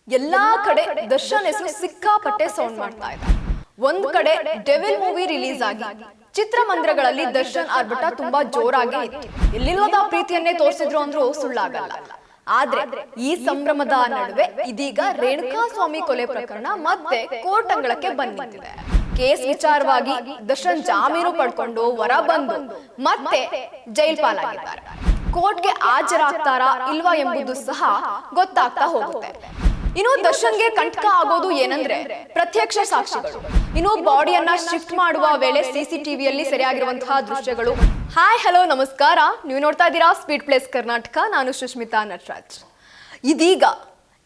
ಎಲ್ಲಾ ಕಡೆ ದರ್ಶನ್ ಹೆಸರು ಸಿಕ್ಕಾಪಟ್ಟೆ ಸೌಂಡ್ ಮಾಡ್ತಾ ಇದೆ. ಒಂದ್ ಕಡೆ ಡೆವಿಲ್ ಮೂವಿ ರಿಲೀಸ್ ಆಗಿ ಚಿತ್ರಮಂದಿರಗಳಲ್ಲಿ ದರ್ಶನ್ ಆರ್ಭಟ ತುಂಬಾ ಜೋರಾಗಿ ಇತ್ತು. ಎಲ್ಲಿಲ್ಲದ ಪ್ರೀತಿಯನ್ನೇ ತೋರಿಸಿದ್ರು ಅಂದ್ರೂ ಸುಳ್ಳಾಗಲ್ಲ. ಆದ್ರೆ ಈ ಸಂಭ್ರಮದ ನಡುವೆ ಇದೀಗ ರೇಣುಕಾ ಸ್ವಾಮಿ ಕೊಲೆ ಪ್ರಕರಣ ಮತ್ತೆ ಕೋರ್ಟ್ ಅಂಗಳಕ್ಕೆ ಬಂದಿದೆ. ಕೇಸ್ ವಿಚಾರವಾಗಿ ದರ್ಶನ್ ಜಾಮೀನು ಪಡ್ಕೊಂಡು ಹೊರ ಬಂದು ಮತ್ತೆ ಜೈಲ್ ಪಾಲಾಗಿದ್ದಾರೆ. ಕೋರ್ಟ್ಗೆ ಹಾಜರಾಗ್ತಾರಾ ಇಲ್ವಾ ಎಂಬುದು ಸಹ ಗೊತ್ತಾಗ್ತಾ ಹೋಗುತ್ತೆ. ಇನ್ನು ದರ್ಶನ್ಗೆ ಕಂಟಕ ಆಗೋದು ಏನಂದ್ರೆ ಪ್ರತ್ಯಕ್ಷ ಸಾಕ್ಷಿಗಳು. ಇನ್ನು ಬಾಡಿಯನ್ನ ಶಿಫ್ಟ್ ಮಾಡುವ ವೇಳೆ ಸಿಸಿಟಿವಿಯಲ್ಲಿ ಸೆರೆಯಾಗಿರುವಂತಹ ದೃಶ್ಯಗಳು. ಹಾಯ್ ಹಲೋ ನಮಸ್ಕಾರ, ನೀವು ನೋಡ್ತಾ ಇದ್ದೀರಾ ಸ್ಪೀಡ್ ಪ್ಲೇಸ್ ಕರ್ನಾಟಕ. ನಾನು ಸುಷ್ಮಿತಾ ನಟರಾಜ್. ಇದೀಗ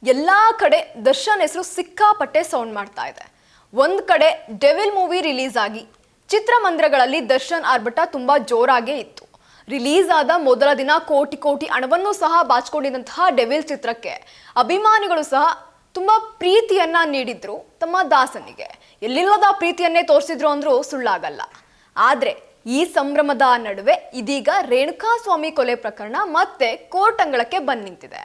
ಎಲ್ಲಾ ಕಡೆ ದರ್ಶನ್ ಹೆಸರು ಸಿಕ್ಕಾಪಟ್ಟೆ ಸೌಂಡ್ ಮಾಡ್ತಾ ಇದೆ. ಒಂದ್ ಕಡೆ ಡೆವಿಲ್ ಮೂವಿ ರಿಲೀಸ್ ಆಗಿ ಚಿತ್ರಮಂದಿರಗಳಲ್ಲಿ ದರ್ಶನ್ ಆರ್ಭಟ ತುಂಬಾ ಜೋರಾಗೇ ಇತ್ತು. ರಿಲೀಸ್ ಆದ ಮೊದಲ ದಿನ ಕೋಟಿ ಕೋಟಿ ಹಣವನ್ನು ಸಹ ಬಾಚಿಕೊಂಡಿದ್ದಂತಹ ಡೆವಿಲ್ ಚಿತ್ರಕ್ಕೆ ಅಭಿಮಾನಿಗಳು ಸಹ ತುಂಬಾ ಪ್ರೀತಿಯನ್ನ ನೀಡಿದ್ರು ತಮ್ಮ ದಾಸನಿಗೆ. ಎಲ್ಲಿಲ್ಲದ ಪ್ರೀತಿಯನ್ನೇ ತೋರಿಸಿದ್ರು ಅಂದ್ರೂ ಸುಳ್ಳಾಗಲ್ಲ. ಆದ್ರೆ ಈ ಸಂಭ್ರಮದ ನಡುವೆ ಇದೀಗ ರೇಣುಕಾ ಸ್ವಾಮಿ ಕೊಲೆ ಪ್ರಕರಣ ಮತ್ತೆ ಕೋರ್ಟ್ ಅಂಗಳಕ್ಕೆ ಬಂದು ನಿಂತಿದೆ.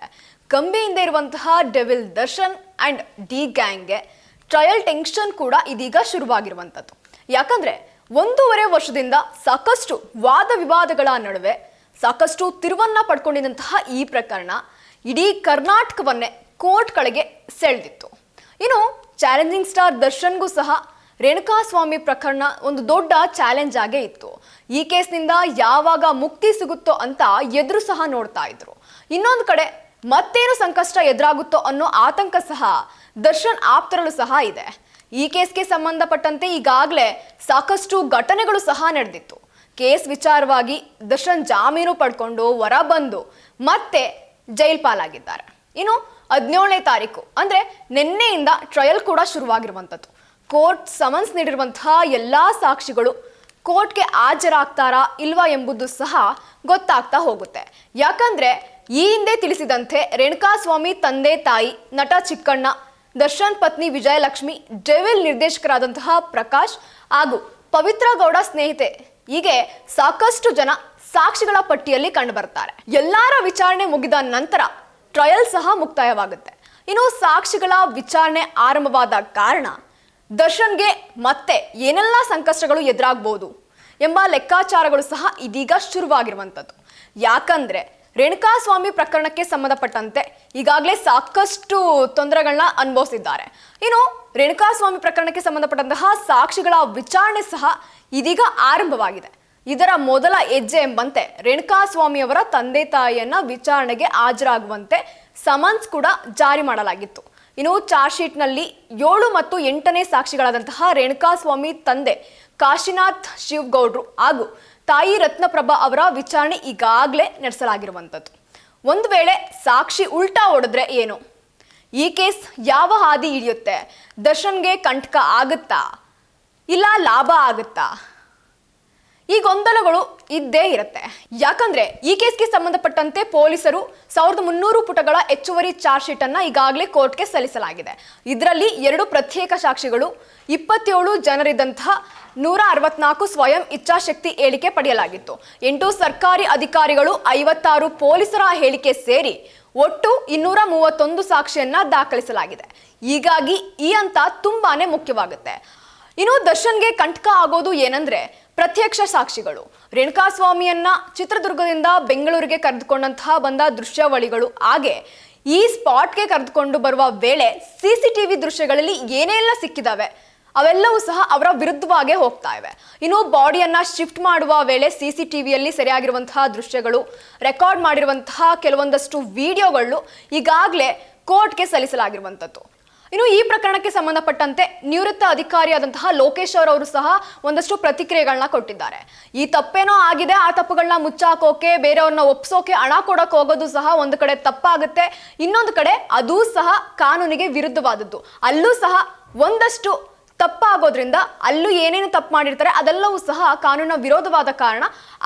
ಕಂಬಿಯಿಂದ ಇರುವಂತಹ ಡೆವಿಲ್ ದರ್ಶನ್ ಅಂಡ್ ಡಿ ಗ್ಯಾಂಗ್ಗೆ ಟ್ರಯಲ್ ಟೆನ್ಷನ್ ಕೂಡ ಇದೀಗ ಶುರುವಾಗಿರುವಂಥದ್ದು. ಯಾಕಂದ್ರೆ 1.5 ವರ್ಷದಿಂದ ಸಾಕಷ್ಟು ವಾದ ವಿವಾದಗಳ ನಡುವೆ ಸಾಕಷ್ಟು ತಿರುವನ್ನ ಪಡ್ಕೊಂಡಿದ್ದಂತಹ ಈ ಪ್ರಕರಣ ಇಡೀ ಕರ್ನಾಟಕವನ್ನೇ ಕೋರ್ಟ್ಗಳಿಗೆ ಸೆಳೆದಿತ್ತು. ಇನ್ನು ಚಾಲೆಂಜಿಂಗ್ ಸ್ಟಾರ್ ದರ್ಶನ್ಗೂ ಸಹ ರೇಣುಕಾ ಸ್ವಾಮಿ ಪ್ರಕರಣ ಒಂದು ದೊಡ್ಡ ಚಾಲೆಂಜ್ ಆಗೇ ಇತ್ತು. ಈ ಕೇಸ್ನಿಂದ ಯಾವಾಗ ಮುಕ್ತಿ ಸಿಗುತ್ತೋ ಅಂತ ಎದುರು ಸಹ ನೋಡ್ತಾ ಇದ್ರು. ಇನ್ನೊಂದು ಕಡೆ ಮತ್ತೇನು ಸಂಕಷ್ಟ ಎದುರಾಗುತ್ತೋ ಅನ್ನೋ ಆತಂಕ ಸಹ ದರ್ಶನ್ ಆಪ್ತರಲ್ಲೂ ಸಹ ಇದೆ. ಈ ಕೇಸ್ಗೆ ಸಂಬಂಧಪಟ್ಟಂತೆ ಈಗಾಗಲೇ ಸಾಕಷ್ಟು ಘಟನೆಗಳು ಸಹ ನಡೆದಿತ್ತು. ಕೇಸ್ ವಿಚಾರವಾಗಿ ದರ್ಶನ್ ಜಾಮೀನು ಪಡ್ಕೊಂಡು ಹೊರ ಬಂದು ಮತ್ತೆ ಜೈಲ್ ಪಾಲಾಗಿದ್ದಾರೆ. ಇನ್ನು 17ನೇ ತಾರೀಕು ಅಂದ್ರೆ ನಿನ್ನೆಯಿಂದ ಟ್ರಯಲ್ ಕೂಡ ಶುರುವಾಗಿರುವಂಥದ್ದು. ಕೋರ್ಟ್ ಸಮನ್ಸ್ ನೀಡಿರುವಂತಹ ಎಲ್ಲಾ ಸಾಕ್ಷಿಗಳು ಕೋರ್ಟ್ಗೆ ಹಾಜರಾಗ್ತಾರಾ ಇಲ್ವಾ ಎಂಬುದು ಸಹ ಗೊತ್ತಾಗ್ತಾ ಹೋಗುತ್ತೆ. ಯಾಕಂದ್ರೆ ಈ ಹಿಂದೆ ತಿಳಿಸಿದಂತೆ ರೇಣುಕಾ ಸ್ವಾಮಿ ತಂದೆ ತಾಯಿ ನಟ ಚಿಕ್ಕಣ್ಣ, ದರ್ಶನ್ ಪತ್ನಿ ವಿಜಯಲಕ್ಷ್ಮಿ, ಡೆವಿಲ್ ನಿರ್ದೇಶಕರಾದಂತಹ ಪ್ರಕಾಶ್ ಹಾಗೂ ಪವಿತ್ರ ಗೌಡ ಸ್ನೇಹಿತೆ ಹೀಗೆ ಸಾಕಷ್ಟು ಜನ ಸಾಕ್ಷಿಗಳ ಪಟ್ಟಿಯಲ್ಲಿ ಕಂಡು ಬರ್ತಾರೆ. ಎಲ್ಲರ ವಿಚಾರಣೆ ಮುಗಿದ ನಂತರ ಟ್ರಯಲ್ ಸಹ ಮುಕ್ತಾಯವಾಗುತ್ತೆ. ಇನ್ನು ಸಾಕ್ಷಿಗಳ ವಿಚಾರಣೆ ಆರಂಭವಾದ ಕಾರಣ ದರ್ಶನ್ಗೆ ಮತ್ತೆ ಏನೆಲ್ಲ ಸಂಕಷ್ಟಗಳು ಎದುರಾಗಬಹುದು ಎಂಬ ಲೆಕ್ಕಾಚಾರಗಳು ಸಹ ಇದೀಗ ಶುರುವಾಗಿರುವಂಥದ್ದು. ಯಾಕಂದ್ರೆ ರೇಣುಕಾ ಸ್ವಾಮಿ ಪ್ರಕರಣಕ್ಕೆ ಸಂಬಂಧಪಟ್ಟಂತೆ ಈಗಾಗಲೇ ಸಾಕಷ್ಟು ತೊಂದರೆಗಳನ್ನ ಅನುಭವಿಸಿದ್ದಾರೆ. ಇನ್ನು ರೇಣುಕಾ ಸ್ವಾಮಿ ಪ್ರಕರಣಕ್ಕೆ ಸಂಬಂಧಪಟ್ಟಂತಹ ಸಾಕ್ಷಿಗಳ ವಿಚಾರಣೆ ಸಹ ಇದೀಗ ಆರಂಭವಾಗಿದೆ. ಇದರ ಮೊದಲ ಹೆಜ್ಜೆ ಎಂಬಂತೆ ರೇಣುಕಾ ಸ್ವಾಮಿ ಅವರ ತಂದೆ ತಾಯಿಯನ್ನ ವಿಚಾರಣೆಗೆ ಹಾಜರಾಗುವಂತೆ ಸಮನ್ಸ್ ಕೂಡ ಜಾರಿ ಮಾಡಲಾಗಿತ್ತು. ಇನ್ನು ಚಾರ್ಜ್ ಶೀಟ್ನಲ್ಲಿ 7 ಮತ್ತು 8ನೇ ಸಾಕ್ಷಿಗಳಾದಂತಹ ರೇಣುಕಾ ಸ್ವಾಮಿ ತಂದೆ ಕಾಶಿನಾಥ್ ಶಿವಗೌಡ್ರು ಹಾಗೂ ತಾಯಿ ರತ್ನಪ್ರಭಾ ಅವರ ವಿಚಾರಣೆ ಈಗಾಗಲೇ ನಡೆಸಲಾಗಿರುವಂಥದ್ದು. ಒಂದು ವೇಳೆ ಸಾಕ್ಷಿ ಉಲ್ಟಾ ಹೊಡೆದ್ರೆ ಏನು, ಈ ಕೇಸ್ ಯಾವ ಹಾದಿ ಹಿಡಿಯುತ್ತೆ, ದರ್ಶನ್ಗೆ ಕಂಟಕ ಆಗುತ್ತಾ ಇಲ್ಲ ಲಾಭ ಆಗುತ್ತಾ, ಈ ಗೊಂದಲಗಳು ಇದ್ದೇ ಇರುತ್ತೆ. ಯಾಕಂದ್ರೆ ಈ ಕೇಸ್ಗೆ ಸಂಬಂಧಪಟ್ಟಂತೆ ಪೊಲೀಸರು 1300 ಪುಟಗಳ ಹೆಚ್ಚುವರಿ ಚಾರ್ಜ್ ಶೀಟ್ ಅನ್ನ ಈಗಾಗಲೇ ಕೋರ್ಟ್ಗೆ ಸಲ್ಲಿಸಲಾಗಿದೆ. ಇದರಲ್ಲಿ 2 ಪ್ರತ್ಯೇಕ ಸಾಕ್ಷಿಗಳು, 27 ಜನರಿದ್ದಂತಹ 164 ಸ್ವಯಂ ಇಚ್ಛಾಶಕ್ತಿ ಹೇಳಿಕೆ ಪಡೆಯಲಾಗಿತ್ತು. 8 ಸರ್ಕಾರಿ ಅಧಿಕಾರಿಗಳು, 56 ಪೊಲೀಸರ ಹೇಳಿಕೆ ಸೇರಿ ಒಟ್ಟು 231 ಸಾಕ್ಷಿಯನ್ನ ದಾಖಲಿಸಲಾಗಿದೆ. ಹೀಗಾಗಿ ಈ ಹಂತ ತುಂಬಾನೇ ಮುಖ್ಯವಾಗುತ್ತೆ. ಇನ್ನು ದರ್ಶನ್ಗೆ ಕಂಟಕ ಆಗೋದು ಏನಂದ್ರೆ ಪ್ರತ್ಯಕ್ಷ ಸಾಕ್ಷಿಗಳು. ರೇಣುಕಾ ಸ್ವಾಮಿಯನ್ನ ಚಿತ್ರದುರ್ಗದಿಂದ ಬೆಂಗಳೂರಿಗೆ ಕರೆದುಕೊಂಡಂತಹ ಬಂದ ದೃಶ್ಯಾವಳಿಗಳು, ಹಾಗೆ ಈ ಸ್ಪಾಟ್ಗೆ ಕರೆದುಕೊಂಡು ಬರುವ ವೇಳೆ ಸಿಸಿಟಿವಿ ದೃಶ್ಯಗಳಲ್ಲಿ ಏನೆಲ್ಲ ಸಿಕ್ಕಿದಾವೆ ಅವೆಲ್ಲವೂ ಸಹ ಅವರ ವಿರುದ್ಧವಾಗೇ ಹೋಗ್ತಾ ಇವೆ. ಇನ್ನು ಬಾಡಿಯನ್ನ ಶಿಫ್ಟ್ ಮಾಡುವ ವೇಳೆ ಸಿಸಿಟಿವಿಯಲ್ಲಿ ಸೆರೆಯಾಗಿರುವಂತಹ ದೃಶ್ಯಗಳು, ರೆಕಾರ್ಡ್ ಮಾಡಿರುವಂತಹ ಕೆಲವೊಂದಷ್ಟು ವಿಡಿಯೋಗಳು ಈಗಾಗಲೇ ಕೋರ್ಟ್ಗೆ ಸಲ್ಲಿಸಲಾಗಿರುವಂಥದ್ದು. ಇನ್ನು ಈ ಪ್ರಕರಣಕ್ಕೆ ಸಂಬಂಧಪಟ್ಟಂತೆ ನಿವೃತ್ತ ಅಧಿಕಾರಿಯಾದಂತಹ ಲೋಕೇಶ್ ಅವರು ಸಹ ಒಂದಷ್ಟು ಪ್ರತಿಕ್ರಿಯೆಗಳನ್ನ ಕೊಟ್ಟಿದ್ದಾರೆ. ಈ ತಪ್ಪೇನೋ ಆಗಿದೆ, ಆ ತಪ್ಪುಗಳನ್ನ ಮುಚ್ಚಾಕೋಕೆ, ಬೇರೆಯವ್ರನ್ನ ಒಪ್ಸೋಕೆ ಹಣ ಕೊಡಕ್ಕೆ ಹೋಗೋದು ಸಹ ಒಂದು ಕಡೆ ತಪ್ಪಾಗುತ್ತೆ, ಇನ್ನೊಂದು ಕಡೆ ಅದೂ ಸಹ ಕಾನೂನಿಗೆ ವಿರುದ್ಧವಾದದ್ದು. ಅಲ್ಲೂ ಸಹ ಒಂದಷ್ಟು ತಪ್ಪಾಗೋದ್ರಿಂದ ಅಲ್ಲೂ ಏನೇನು ತಪ್ಪು ಮಾಡಿರ್ತಾರೆ ಅದೆಲ್ಲವೂ ಸಹ ಕಾನೂನಿನ ವಿರೋಧವಾದ ಕಾರಣ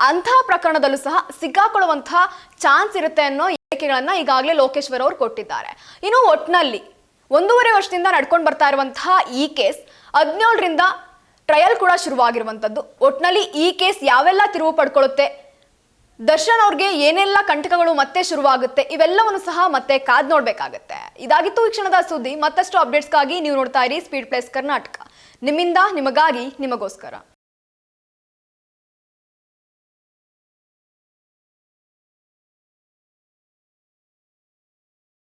ಅಂತಹ ಪ್ರಕರಣದಲ್ಲೂ ಸಹ ಸಿಕ್ಕಾಕೊಳ್ಳುವಂತಹ ಚಾನ್ಸ್ ಇರುತ್ತೆ ಅನ್ನೋ ಹೇಳಿಕೆಗಳನ್ನ ಈಗಾಗಲೇ ಲೋಕೇಶ್ವರ್ ಅವರು ಕೊಟ್ಟಿದ್ದಾರೆ. ಇನ್ನು ಒಟ್ನಲ್ಲಿ 1.5 ವರ್ಷದಿಂದ ನಡ್ಕೊಂಡು ಬರ್ತಾ ಇರುವಂತಹ ಈ ಕೇಸ್ 17ರಿಂದ ಟ್ರಯಲ್ ಕೂಡ ಶುರುವಾಗಿರುವಂಥದ್ದು. ಒಟ್ನಲ್ಲಿ ಈ ಕೇಸ್ ಯಾವೆಲ್ಲ ತಿರುವು ಪಡ್ಕೊಳ್ಳುತ್ತೆ, ದರ್ಶನ್ ಅವ್ರಿಗೆ ಏನೆಲ್ಲ ಕಂಟಕಗಳು ಮತ್ತೆ ಶುರುವಾಗುತ್ತೆ ಇವೆಲ್ಲವನ್ನು ಸಹ ಮತ್ತೆ ಕಾದ್ ನೋಡ್ಬೇಕಾಗತ್ತೆ. ಇದಾಗಿತ್ತು ಈ ಕ್ಷಣದ ಸುದ್ದಿ. ಮತ್ತಷ್ಟು ಅಪ್ಡೇಟ್ಸ್ಗಾಗಿ ನೀವು ನೋಡ್ತಾ ಇರಿ ಸ್ಪೀಡ್ ಪ್ಲಸ್ ಕರ್ನಾಟಕ. ನಿಮ್ಮಿಂದ ನಿಮಗಾಗಿ ನಿಮಗೋಸ್ಕರ.